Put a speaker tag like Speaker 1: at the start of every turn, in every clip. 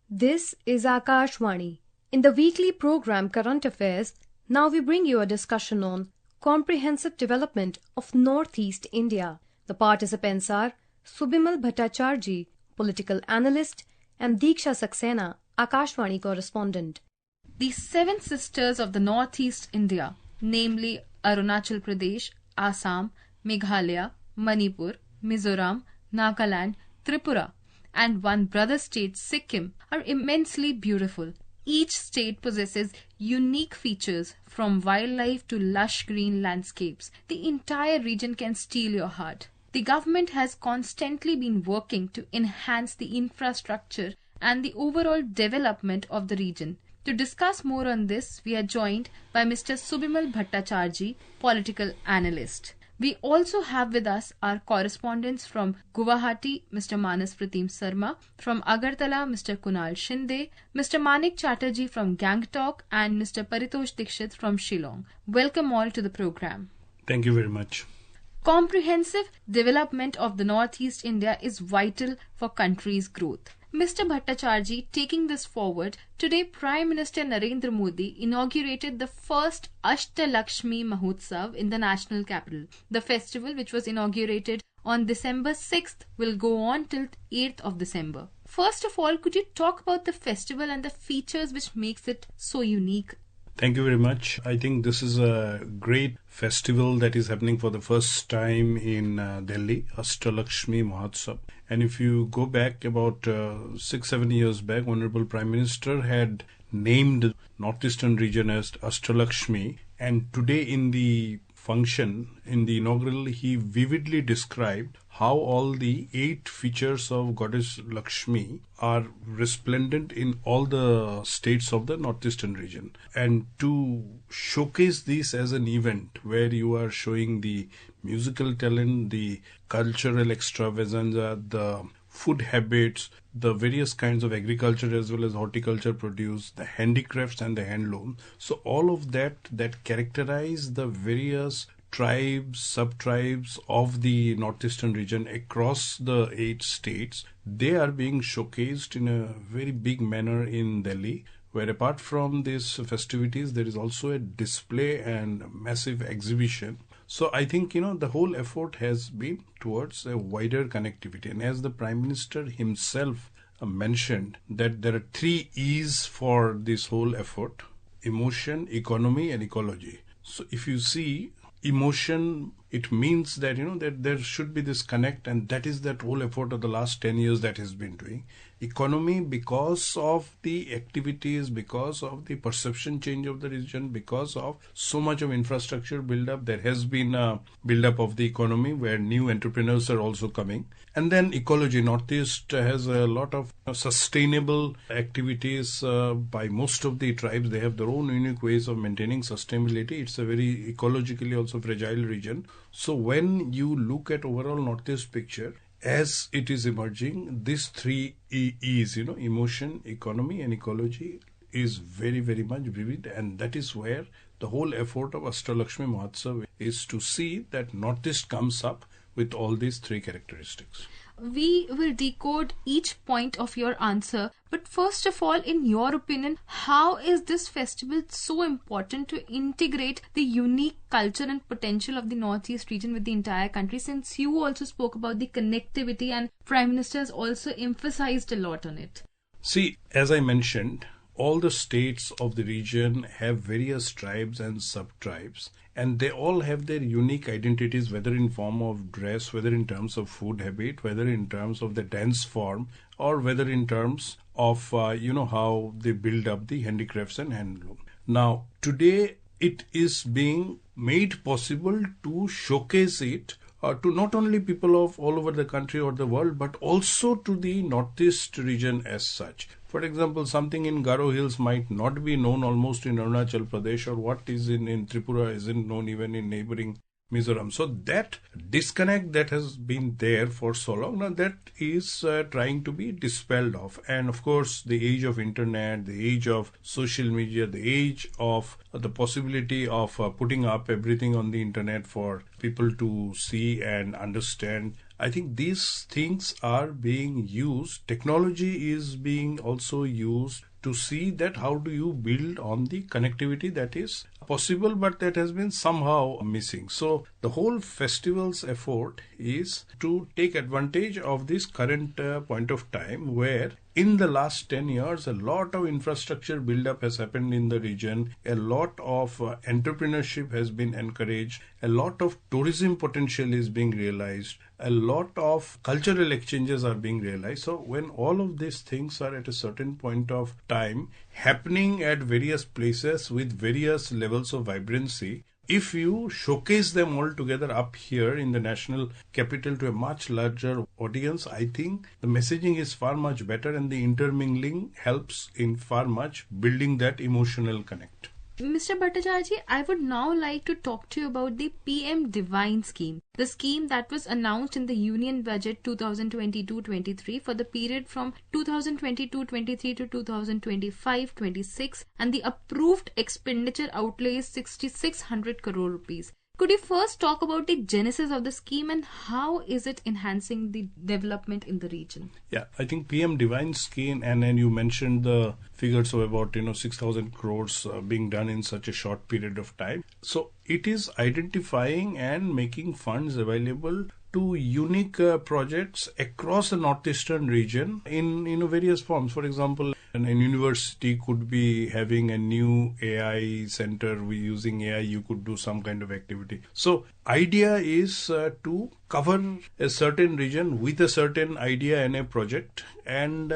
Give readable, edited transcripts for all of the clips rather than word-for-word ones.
Speaker 1: This is Akashvani. In the weekly program Current Affairs, now we bring you a discussion on comprehensive development of Northeast India. The participants are Subimal Bhattacharjee, political analyst, and Diksha Saxena, Akashvani correspondent.
Speaker 2: The seven sisters of the Northeast India, namely Arunachal Pradesh, Assam, Meghalaya, Manipur, Mizoram, Nagaland, Tripura, and one brother state, Sikkim, are immensely beautiful. Each state possesses unique features, from wildlife to lush green landscapes. The entire region can steal your heart. The government has constantly been working to enhance the infrastructure and the overall development of the region. To discuss more on this, we are joined by Mr. Subimal Bhattacharjee, political analyst. We also have with us our correspondents from Guwahati, Mr. Manas Pratim Sarma, from Agartala, Mr. Kunal Shinde, Mr. Manik Chatterjee from Gangtok, and Mr. Paritosh Dikshit from Shillong. Welcome all to the program.
Speaker 3: Thank you very much.
Speaker 2: Comprehensive development of the Northeast India is vital for country's growth. Mr. Bhattacharjee, taking this forward, today Prime Minister Narendra Modi inaugurated the first Lakshmi Mahotsav in the national capital. The festival, which was inaugurated on December 6th, will go on till 8th of December. First of all, could you talk about the festival and the features which makes it so unique?
Speaker 3: Thank you very much. I think this is a great festival that is happening for the first time in Delhi, Lakshmi Mahotsav. And if you go back about 6-7 years back, Honorable Prime Minister had named Northeastern region as Lakshmi. And today in the function, in the inaugural, he vividly described how all the 8 features of Goddess Lakshmi are resplendent in all the states of the Northeastern region. And to showcase this as an event where you are showing the musical talent, the cultural extravaganza, the food habits, the various kinds of agriculture as well as horticulture produce, the handicrafts and the handloom. So all of that characterize the various tribes, sub-tribes of the Northeastern region across the 8 states, they are being showcased in a very big manner in Delhi, where apart from these festivities, there is also a display and massive exhibition. So I think, the whole effort has been towards a wider connectivity. And as the Prime Minister himself mentioned, that there are 3 E's for this whole effort: emotion, economy and ecology. So if you see emotion, it means that, that there should be this connect, and that is that whole effort of the last 10 years that has been doing. Economy, because of the activities, because of the perception change of the region, because of so much of infrastructure build-up, there has been a build-up of the economy where new entrepreneurs are also coming. And then ecology, Northeast has a lot of sustainable activities by most of the tribes. They have their own unique ways of maintaining sustainability. It's a very ecologically also fragile region. So when you look at overall Northeast picture, as it is emerging, these 3 E's, emotion, economy and ecology is very, very much vivid, and that is where the whole effort of Lakshmi Mahotsav is to see that Northeast comes up with all these 3 characteristics.
Speaker 2: We will decode each point of your answer, but first of all, in your opinion, how is this festival so important to integrate the unique culture and potential of the Northeast region with the entire country, since you also spoke about the connectivity and Prime Minister has also emphasized a lot on it?
Speaker 3: See, as I mentioned, all the states of the region have various tribes and sub-tribes, and they all have their unique identities, whether in form of dress, whether in terms of food habit, whether in terms of the dance form, or whether in terms of, how they build up the handicrafts and handloom. Now, today it is being made possible to showcase it to not only people of all over the country or the world, but also to the Northeast region as such. For example, something in Garo Hills might not be known almost in Arunachal Pradesh, or what is in Tripura isn't known even in neighboring Mizoram. So that disconnect that has been there for so long, now that is trying to be dispelled off. And of course, the age of internet, the age of social media, the age of the possibility of putting up everything on the internet for people to see and understand I think these things are being used. Technology is being also used to see that how do you build on the connectivity that is possible but that has been somehow missing. So the whole festival's effort is to take advantage of this current point of time where in the last 10 years a lot of infrastructure build-up has happened in the region, a lot of entrepreneurship has been encouraged, a lot of tourism potential is being realized, a lot of cultural exchanges are being realized. So when all of these things are at a certain point of time happening at various places with various levels of vibrancy, if you showcase them all together up here in the national capital to a much larger audience, I think the messaging is far much better and the intermingling helps in far much building that emotional connect.
Speaker 2: Mr. Bhattacharya, I would now like to talk to you about the PM-DevINE scheme, the scheme that was announced in the Union Budget 2022-23 for the period from 2022-23 to 2025-26, and the approved expenditure outlay is 6,600 crore rupees. Could you first talk about the genesis of the scheme and how is it enhancing the development in the region?
Speaker 3: Yeah, I think PM-DevINE scheme, and then you mentioned the figures of about 6,000 crores being done in such a short period of time. So it is identifying and making funds available to unique projects across the northeastern region in various forms. For example, a university could be having a new AI center. Using AI, you could do some kind of activity. So idea is to cover a certain region with a certain idea and a project and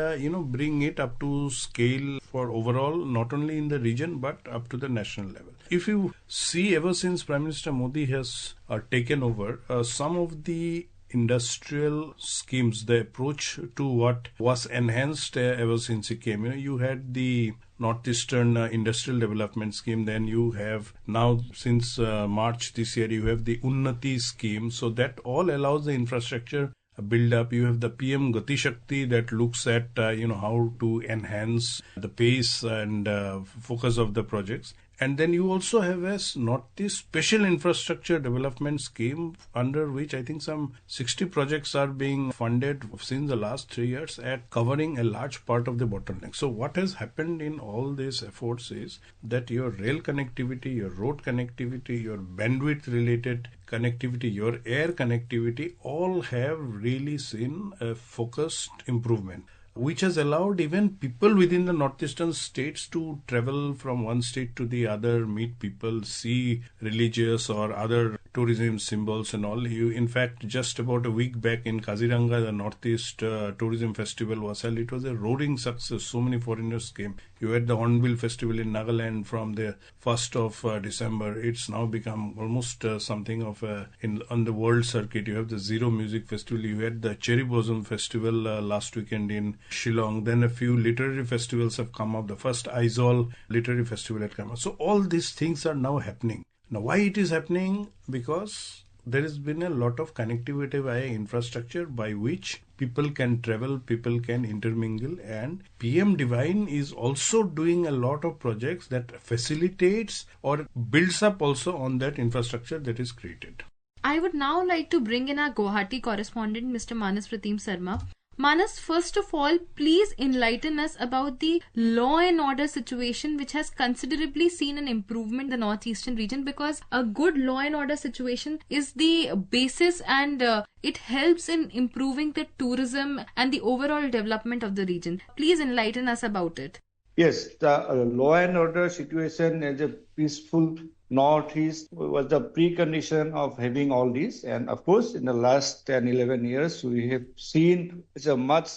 Speaker 3: bring it up to scale for overall, not only in the region but up to the national level. If you see, ever since Prime Minister Modi has taken over, some of the industrial schemes, the approach to what was enhanced ever since he came. You had the Northeastern Industrial Development Scheme, then you have now since March this year you have the Unnati scheme. So that all allows the infrastructure build up. You have the PM Gati Shakti that looks at how to enhance the pace and focus of the projects. And then you also have Northeast Special Infrastructure Development Scheme, under which I think some 60 projects are being funded since the last 3 years at covering a large part of the bottleneck. So what has happened in all these efforts is that your rail connectivity, your road connectivity, your bandwidth related connectivity, your air connectivity all have really seen a focused improvement, which has allowed even people within the northeastern states to travel from one state to the other, meet people, see religious or other tourism symbols and all. In fact, just about a week back in Kaziranga, the Northeast Tourism Festival was held. It was a roaring success. So many foreigners came. You had the Hornbill Festival in Nagaland from the 1st of December. It's now become almost something of on the world circuit. You have the Zero Music Festival. You had the Cherry Blossom Festival last weekend in Shillong. Then a few literary festivals have come up. The first Asol literary festival had come up. So all these things are now happening. Now, why it is happening? Because there has been a lot of connectivity via infrastructure by which people can travel, people can intermingle, and PM-DevINE is also doing a lot of projects that facilitates or builds up also on that infrastructure that is created.
Speaker 2: I would now like to bring in our Guwahati correspondent, Mr. Manas Pratim Sarma. Manas, first of all, please enlighten us about the law and order situation which has considerably seen an improvement in the northeastern region, because a good law and order situation is the basis and it helps in improving the tourism and the overall development of the region. Please enlighten us about it.
Speaker 4: Yes, the law and order situation as a peaceful Northeast was the precondition of having all this. And of course, in the last 10, 11 years, we have seen it's a much,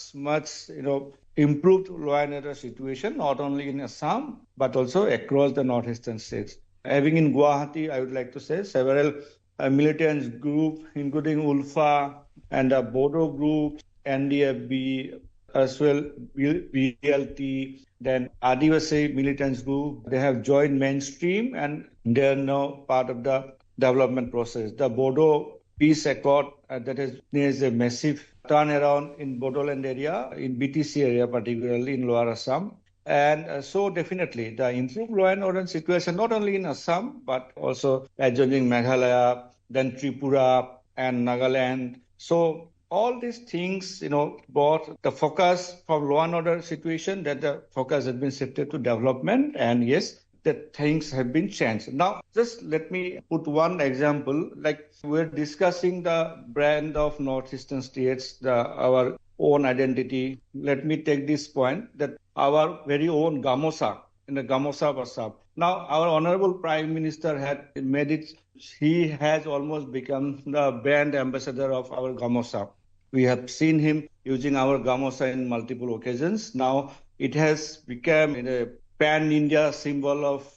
Speaker 4: improved law and order situation, not only in Assam, but also across the northeastern states. Having in Guwahati, I would like to say several militant groups, including ULFA and the Bodo group, NDFB, as well BLT, then Adivasi militants group, they have joined mainstream and they are now part of the development process. The Bodo Peace Accord that is a massive turnaround in Bodoland area, in BTC area particularly in Lower Assam. And so definitely the improved law and order situation not only in Assam but also adjoining Meghalaya, then Tripura and Nagaland. So all these things, brought the focus from law and order situation, that the focus has been shifted to development, and yes, that things have been changed. Now, just let me put one example. Like we're discussing the brand of northeastern states, our own identity. Let me take this point that our very own Gamosa in the Gamosa Vasab. Now, our honorable Prime Minister had made it. He has almost become the brand ambassador of our Gamosa. We have seen him using our Gamosa in multiple occasions. Now, it has become a pan-India symbol of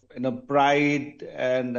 Speaker 4: pride and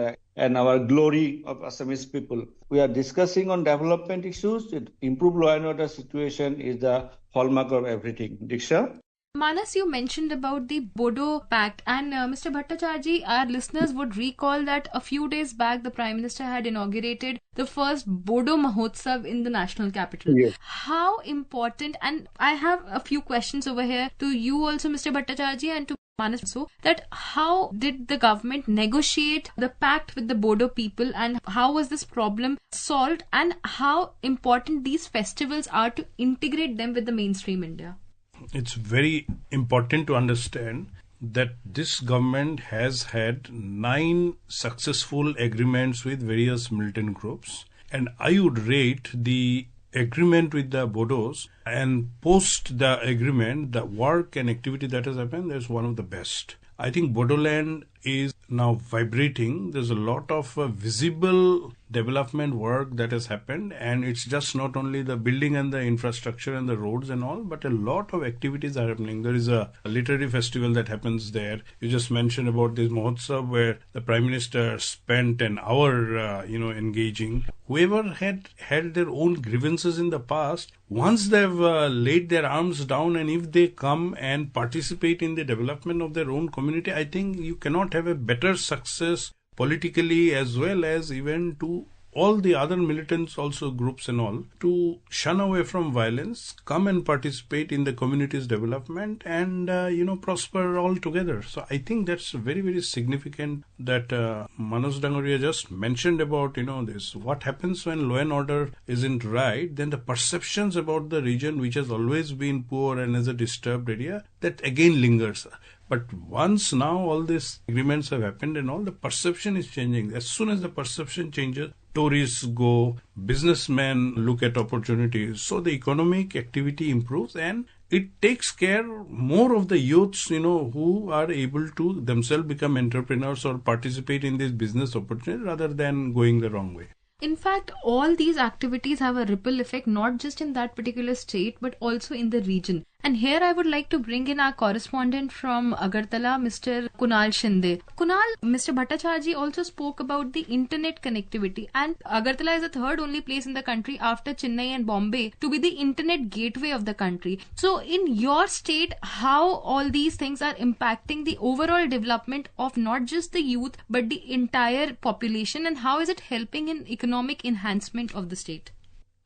Speaker 4: our glory of Assamese people. We are discussing on development issues. Improve law and order situation is the hallmark of everything. Diksha?
Speaker 2: Manas, you mentioned about the Bodo Pact, and Mr. Bhattacharjee, our listeners would recall that a few days back the Prime Minister had inaugurated the first Bodo Mahotsav in the national capital.
Speaker 4: Yes.
Speaker 2: How important, and I have a few questions over here to you also, Mr. Bhattacharjee, and to Manas also, that how did the government negotiate the pact with the Bodo people, and how was this problem solved, and how important these festivals are to integrate them with the mainstream India?
Speaker 3: It's very important to understand that this government has had 9 successful agreements with various militant groups, and I would rate the agreement with the Bodos and post the agreement, the work and activity that has happened, that's one of the best. I think Bodoland is now vibrating. There's a lot of visible development work that has happened, and it's just not only the building and the infrastructure and the roads and all, but a lot of activities are happening. There is a literary festival that happens there. You just mentioned about this Mahotsav where the Prime Minister spent an hour, engaging. Whoever had their own grievances in the past, once they've laid their arms down, and if they come and participate in the development of their own community, I think you cannot have a better success politically as well as even to all the other militants also groups and all, to shun away from violence, come and participate in the community's development and, prosper all together. So I think that's very, very significant that Manoj Dangoria just mentioned about, this. What happens when law and order isn't right, then the perceptions about the region which has always been poor and as a disturbed area, that again lingers. But once now all these agreements have happened and all, the perception is changing. As soon as the perception changes, tourists go, businessmen look at opportunities. So the economic activity improves and it takes care more of the youths, who are able to themselves become entrepreneurs or participate in this business opportunity rather than going the wrong way.
Speaker 2: In fact, all these activities have a ripple effect not just in that particular state but also in the region. And here I would like to bring in our correspondent from Agartala, Mr. Kunal Shinde. Kunal, Mr. Bhattacharjee also spoke about the internet connectivity, and Agartala is the third only place in the country after Chennai and Bombay to be the internet gateway of the country. So in your state, how all these things are impacting the overall development of not just the youth but the entire population, and how is it helping in economic enhancement of the state?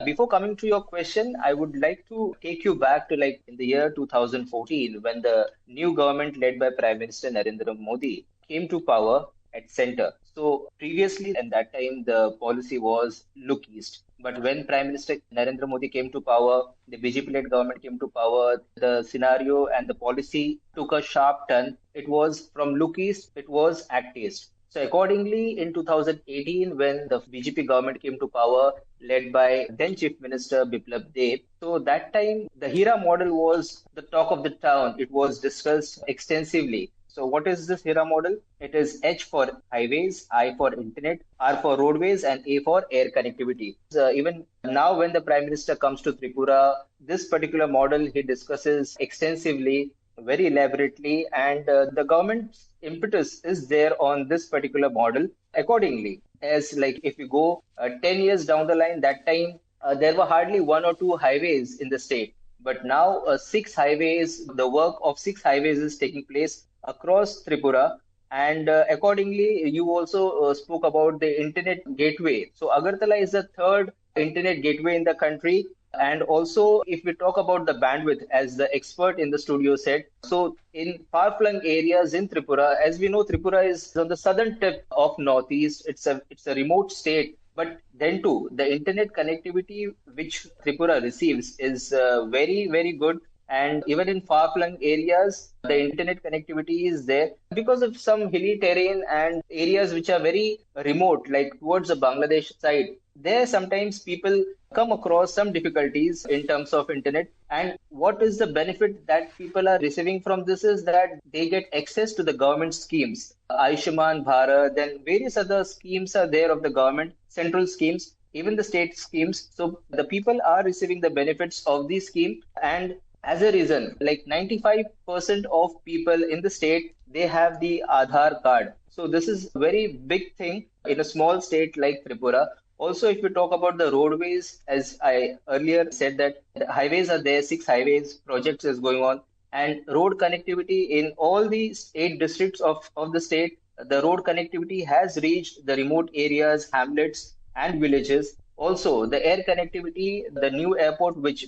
Speaker 5: Before coming to your question, I would like to take you back to in the year 2014 when the new government led by Prime Minister Narendra Modi came to power at center. So previously at that time the policy was look east. But when Prime Minister Narendra Modi came to power, the BJP-led government came to power, the scenario and the policy took a sharp turn. It was from look east, it was act east. So accordingly, in 2018, when the BJP government came to power, led by then Chief Minister Biplab Deb, so that time the HERA model was the talk of the town. It was discussed extensively. So what is this HERA model? It is H for highways, I for internet, R for roadways, and A for air connectivity. Even now when the Prime Minister comes to Tripura, this particular model he discusses extensively, very elaborately, and the government's impetus is there on this particular model accordingly. As if you go 10 years down the line, that time there were hardly 1 or 2 highways in the state. But now 6 highways, the work of 6 highways is taking place across Tripura. And accordingly, you also spoke about the internet gateway. So Agartala is the third internet gateway in the country. And also, if we talk about the bandwidth, as the expert in the studio said, so in far-flung areas in Tripura, as we know, Tripura is on the southern tip of Northeast. It's a remote state. But then too, the internet connectivity which Tripura receives is very, very good. And even in far-flung areas, the internet connectivity is there because of some hilly terrain and areas which are very remote, like towards the Bangladesh side. There sometimes people come across some difficulties in terms of internet. And what is the benefit that people are receiving from this is that they get access to the government schemes. Aishuman Bharat, then various other schemes are there of the government, central schemes, even the state schemes. So the people are receiving the benefits of these scheme, and as a reason, like 95% of people in the state, they have the Aadhaar card. So this is a very big thing in a small state like Tripura. Also, if we talk about the roadways, as I earlier said that the highways are there, 6 highways projects is going on, and road connectivity in all the 8 districts of the state, the road connectivity has reached the remote areas, hamlets, and villages. Also, the air connectivity, the new airport which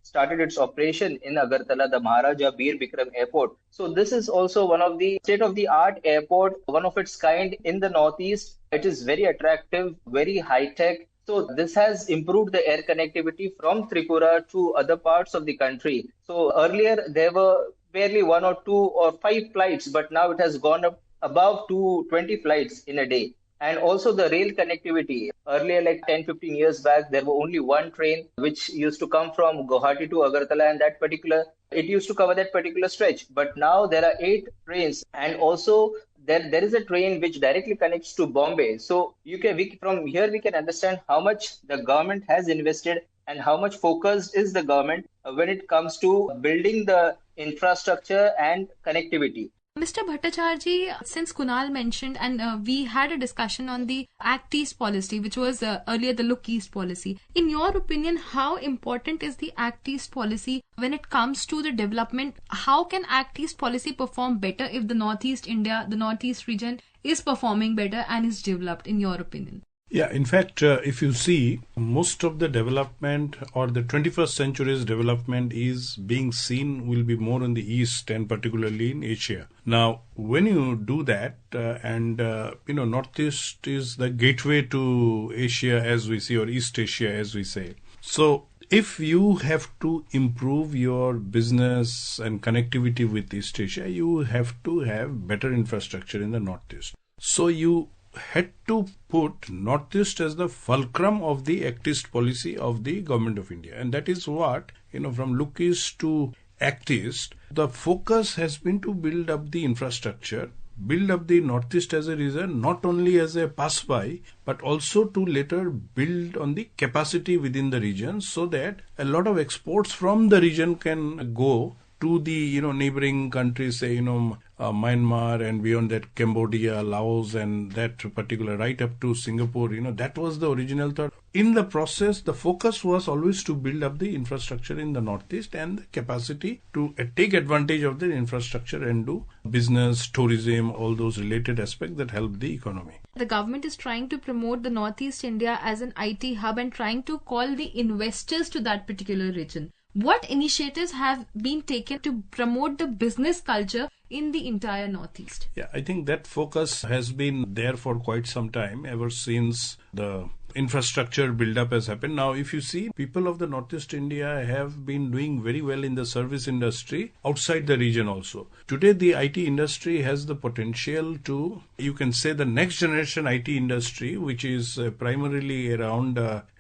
Speaker 5: started its operation in Agartala, the Maharaja Bir Bikram Airport. So this is also one of the state-of-the-art airport, one of its kind in the Northeast. It is very attractive, very high-tech. So this has improved the air connectivity from Tripura to other parts of the country. So earlier there were barely 1 or 2 or 5 flights, but now it has gone up above to 20 flights in a day. And also the rail connectivity. Earlier, like 10, 15 years back, there were only one train which used to come from Guwahati to Agartala, and it used to cover that particular stretch. But now there are 8 trains, and also there is a train which directly connects to Bombay. So from here we can understand how much the government has invested and how much focused is the government when it comes to building the infrastructure and connectivity.
Speaker 2: Mr. Bhattacharya, since Kunal mentioned, and we had a discussion on the Act East policy, which was earlier the Look East policy. In your opinion, how important is the Act East policy when it comes to the development? How can Act East policy perform better if the Northeast India, the Northeast region is performing better and is developed, in your opinion?
Speaker 3: Yeah, in fact, if you see, most of the development or the 21st century's development is being seen will be more in the East and particularly in Asia. Now, when you do that, Northeast is the gateway to Asia as we see, or East Asia as we say. So, if you have to improve your business and connectivity with East Asia, you have to have better infrastructure in the Northeast. So, you had to put Northeast as the fulcrum of the Act East policy of the Government of India. And that is what, from Look East to Act East, the focus has been to build up the infrastructure, build up the Northeast as a region, not only as a pass-by, but also to later build on the capacity within the region so that a lot of exports from the region can go to the neighboring countries, say Myanmar and beyond that Cambodia, Laos, and that particular right up to Singapore. That was the original thought. In the process, the focus was always to build up the infrastructure in the Northeast and the capacity to take advantage of the infrastructure and do business, tourism, all those related aspects that help the economy.
Speaker 2: The government is trying to promote the Northeast India as an IT hub and trying to call the investors to that particular region. What initiatives have been taken to promote the business culture in the entire Northeast?
Speaker 3: Yeah, I think that focus has been there for quite some time, ever since the infrastructure build-up has happened. Now, if you see, people of the Northeast India have been doing very well in the service industry outside the region also. Today, the IT industry has the potential to, you can say, the next generation IT industry, which is primarily around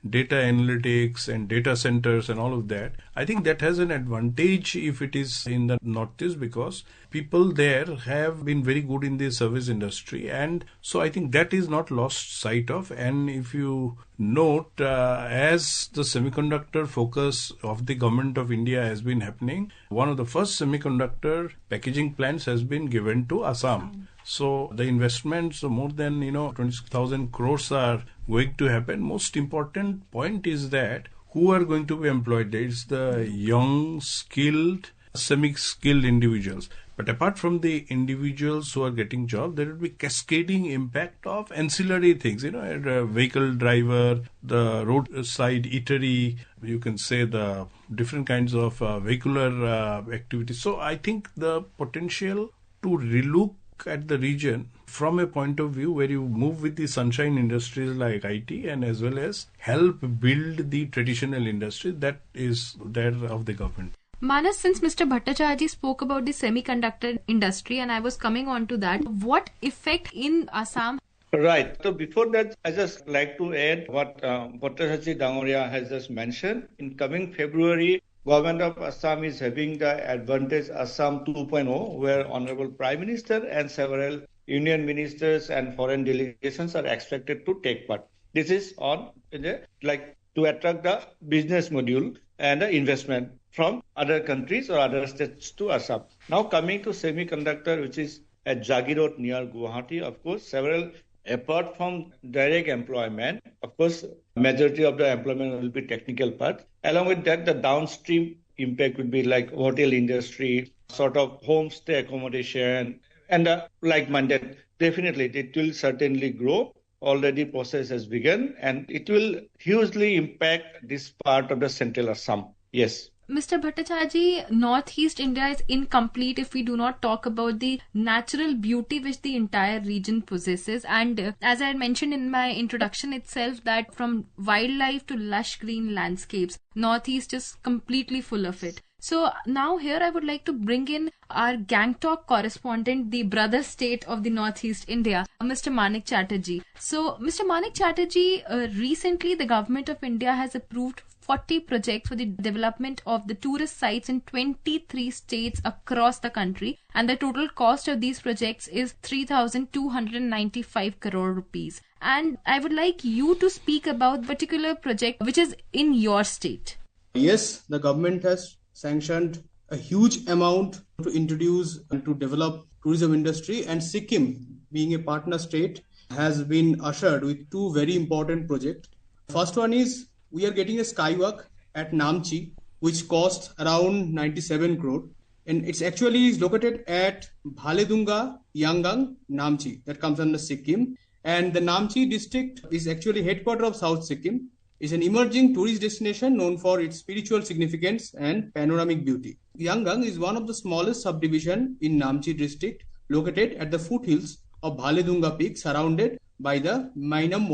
Speaker 3: data analytics and data centers and all of that. I think that has an advantage if it is in the Northeast, because people there have been very good in the service industry, and so I think that is not lost sight of. And if you note, as the semiconductor focus of the Government of India has been happening, one of the first semiconductor packaging plants has been given to Assam. So the investments, more than 26,000 crores are going to happen. Most important point is that who are going to be employed? It's the young, skilled, semi-skilled individuals. But apart from the individuals who are getting jobs, there will be cascading impact of ancillary things, a vehicle driver, the roadside eatery, you can say the different kinds of vehicular activities. So I think the potential to relook look at the region from a point of view where you move with the sunshine industries like IT and as well as help build the traditional industry that is there of the government.
Speaker 2: Manas, since Mr. Bhattacharya spoke about the semiconductor industry and I was coming on to that, what effect in Assam?
Speaker 4: Right. So before that, I just like to add what Bhattacharya Dangoria has just mentioned. In coming February, Government of Assam is having the Advantage Assam 2.0, where Honorable Prime Minister and several Union ministers and foreign delegations are expected to take part. This is on to attract the business module and the investment from other countries or other states to Assam. Now coming to semiconductor, which is at Jagirot near Guwahati, of course, several apart from direct employment, of course, majority of the employment will be technical part. Along with that, the downstream impact would be like hotel industry, sort of homestay accommodation, and like-minded. Definitely, it will certainly grow. Already process has begun, and it will hugely impact this part of the central Assam. Yes.
Speaker 2: Mr. Bhattacharya, Northeast India is incomplete if we do not talk about the natural beauty which the entire region possesses. And as I had mentioned in my introduction itself, that from wildlife to lush green landscapes, Northeast is completely full of it. So now here I would like to bring in our Gangtok correspondent, the brother state of the Northeast India, Mr. Manik Chatterjee. So Mr. Manik Chatterjee, recently the government of India has approved 40 projects for the development of the tourist sites in 23 states across the country, and the total cost of these projects is 3,295 crore rupees. And I would like you to speak about the particular project which is in your state.
Speaker 6: Yes, the government has sanctioned a huge amount to introduce and to develop tourism industry, and Sikkim, being a partner state, has been ushered with two very important projects. First one is we are getting a skywalk at Namchi, which costs around 97 crore, and it's actually located at Bhaledunga, Yangang, Namchi, that comes under Sikkim. And the Namchi district is actually headquarters of South Sikkim. It's an emerging tourist destination known for its spiritual significance and panoramic beauty. Yangang is one of the smallest subdivision in Namchi district, located at the foothills of Bhaledunga Peak, surrounded by the Mainam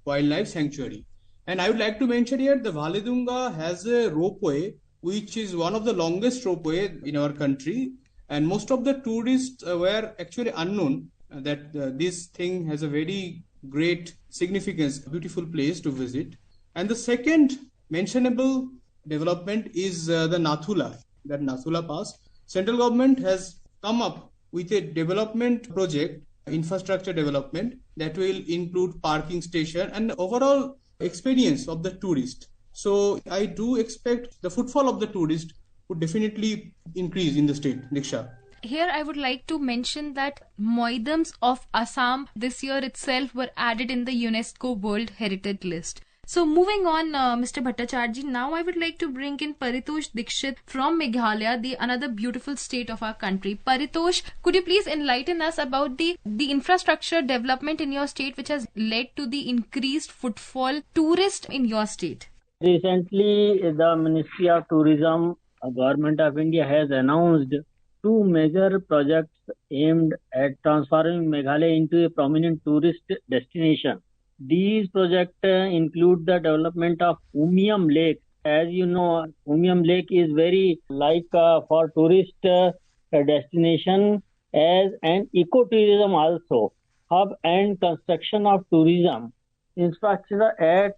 Speaker 6: Wildlife Sanctuary. And I would like to mention here, the Bhaledunga has a ropeway, which is one of the longest ropeway in our country. And most of the tourists were actually unknown that this thing has a very great significance, beautiful place to visit. And the second mentionable development is the Nathula, that Nathula Pass. Central government has come up with a development project, infrastructure development, that will include parking station and overall experience of the tourist. So I do expect the footfall of the tourist would definitely increase in the state, Diksha.
Speaker 2: Here I would like to mention that Moidams of Assam this year itself were added in the UNESCO World Heritage List. So moving on, Mr. Bhattacharya, now I would like to bring in Paritosh Dikshit from Meghalaya, the another beautiful state of our country. Paritosh, could you please enlighten us about the infrastructure development in your state which has led to the increased footfall tourist in your state?
Speaker 7: Recently, the Ministry of Tourism, Government of India has announced two major projects aimed at transforming Meghalaya into a prominent tourist destination. These projects include the development of Umiam Lake. As you know, Umiam Lake is very for tourist destination as an ecotourism also. Hub and construction of tourism infrastructure at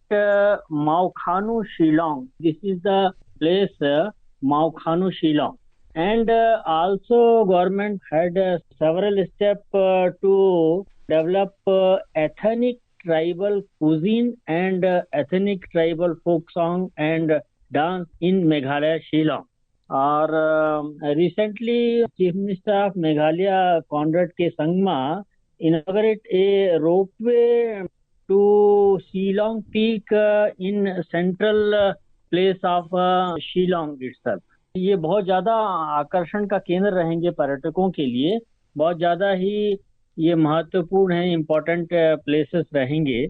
Speaker 7: Maukhanu, Shillong. This is the place, Maukhanu, Shillong. And also government had several steps to develop ethnic tribal cuisine and ethnic tribal folk song and dance in Meghalaya, Shillong. और recently Chief Minister of Meghalaya, Conrad K. Sangma, inaugurated a ropeway to Shillong Peak in central place of Shillong itself. ये बहुत ज़्यादा आकर्षण का केंद्र रहेंगे पर्यटकों के लिए, बहुत ज़्यादा ही ये महत्वपूर्ण है, इम्पोर्टेंट प्लेसेस रहेंगे.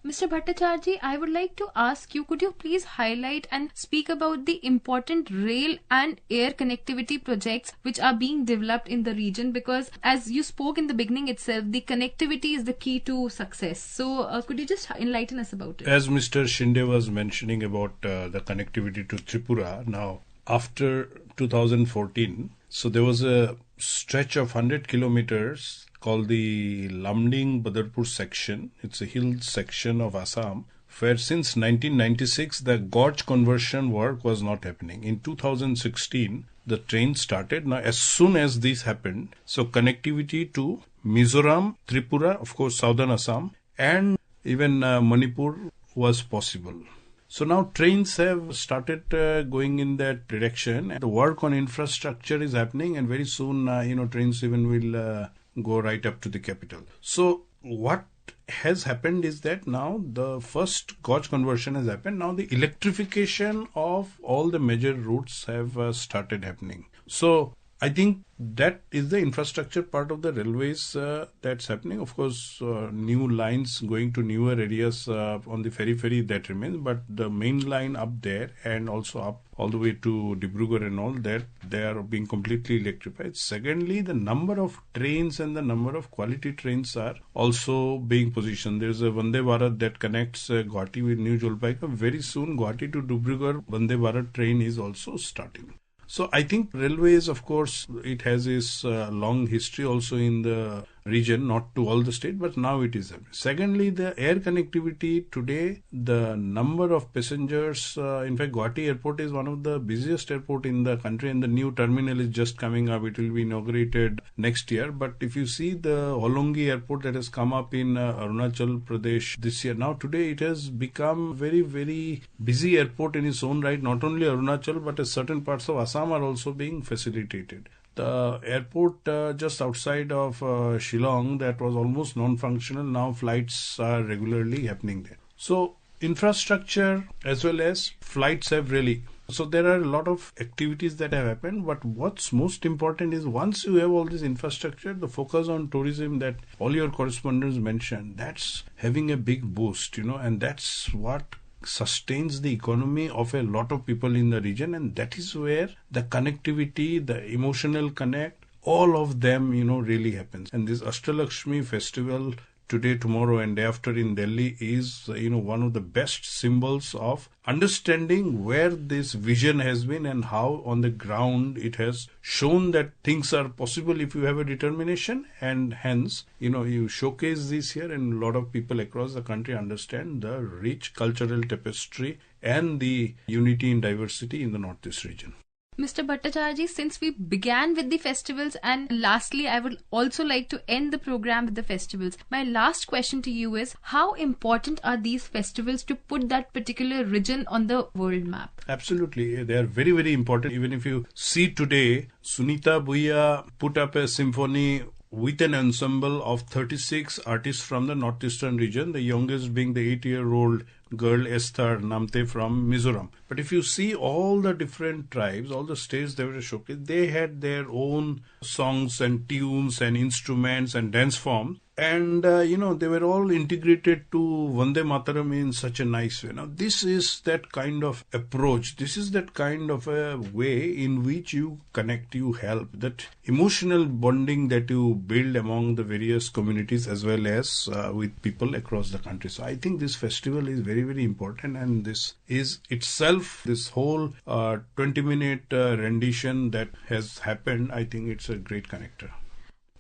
Speaker 2: Mr. Bhattacharya, I would like to ask you, could you please highlight and speak about the important rail and air connectivity projects which are being developed in the region? Because as you spoke in the beginning itself, the connectivity is the key to success. So could you just enlighten us about it?
Speaker 3: As Mr. Shinde was mentioning about the connectivity to Tripura, now after 2014, so there was a stretch of 100 kilometers called the Lamding-Badarpur section. It's a hill section of Assam where since 1996 the gauge conversion work was not happening. In 2016 the train started. Now as soon as this happened, so connectivity to Mizoram, Tripura, of course southern Assam, and even Manipur was possible. So now trains have started going in that direction. The work on infrastructure is happening, and very soon trains even will go right up to the capital. So what has happened is that now the first gauge conversion has happened. Now the electrification of all the major routes have started happening. So I think that is the infrastructure part of the railways that's happening. Of course, new lines going to newer areas on the ferry that remains, but the main line up there and also up all the way to Dibrugarh and all that, they are being completely electrified. Secondly, the number of trains and the number of quality trains are also being positioned. There's a Vande Bharat that connects Guwahati with New Jalpaiguri. Very soon, Guwahati to Dibrugarh Vande Bharat train is also starting. So I think railways, of course, it has its long history also in the region, not to all the state, but now it is. Secondly, the air connectivity today, the number of passengers, in fact, Guwahati airport is one of the busiest airport in the country, and the new terminal is just coming up. It will be inaugurated next year. But if you see the Holongi airport that has come up in Arunachal Pradesh this year, now today it has become very, very busy airport in its own right. Not only Arunachal, but certain parts of Assam are also being facilitated. The airport just outside of Shillong that was almost non-functional, now flights are regularly happening there. So infrastructure as well as flights have really... So there are a lot of activities that have happened, but what's most important is once you have all this infrastructure, the focus on tourism that all your correspondents mentioned, that's having a big boost, and that's what sustains the economy of a lot of people in the region, and that is where the connectivity, the emotional connect, all of them, really happens. And this Ashtalakshmi festival today, tomorrow and day after in Delhi is, one of the best symbols of understanding where this vision has been and how on the ground it has shown that things are possible if you have a determination, and hence, you showcase this here, and a lot of people across the country understand the rich cultural tapestry and the unity in diversity in the Northeast region.
Speaker 2: Mr. Bhattacharya, since we began with the festivals, and lastly, I would also like to end the program with the festivals. My last question to you is, how important are these festivals to put that particular region on the world map?
Speaker 3: Absolutely. They are very, very important. Even if you see today, Sunita Bhuiya put up a symphony with an ensemble of 36 artists from the northeastern region, the youngest being the 8-year-old girl Esther Namte from Mizoram. But if you see all the different tribes, all the states they were showcased, they had their own songs and tunes and instruments and dance forms. And, they were all integrated to Vande Mataram in such a nice way. Now, this is that kind of approach. This is that kind of a way in which you connect, you help. That emotional bonding that you build among the various communities as well as with people across the country. So, I think this festival is very, very important. And this is itself, this whole 20-minute rendition that has happened, I think it's a great connector.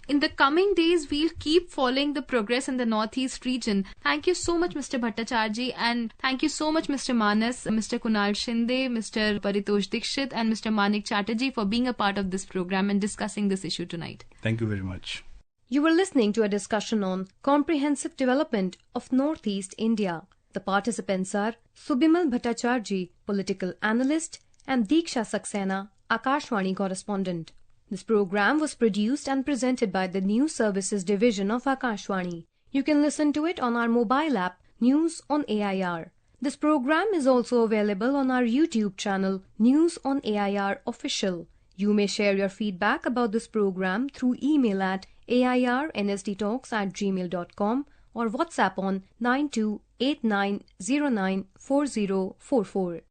Speaker 2: In the coming days, we'll keep following the progress in the Northeast region. Thank you so much, Mr. Bhattacharya, and thank you so much, Mr. Manas, Mr. Kunal Shinde, Mr. Paritosh Dikshit, and Mr. Manik Chatterjee for being a part of this program and discussing this issue tonight.
Speaker 3: Thank you very much.
Speaker 1: You were listening to a discussion on comprehensive development of Northeast India. The participants are Subimal Bhattacharya, political analyst, and Diksha Saxena, Akashvani correspondent. This program was produced and presented by the News Services Division of Akashvani. You can listen to it on our mobile app, News on AIR. This program is also available on our YouTube channel, News on AIR Official. You may share your feedback about this program through email at airnsdtalks@gmail.com or WhatsApp on 9289094044.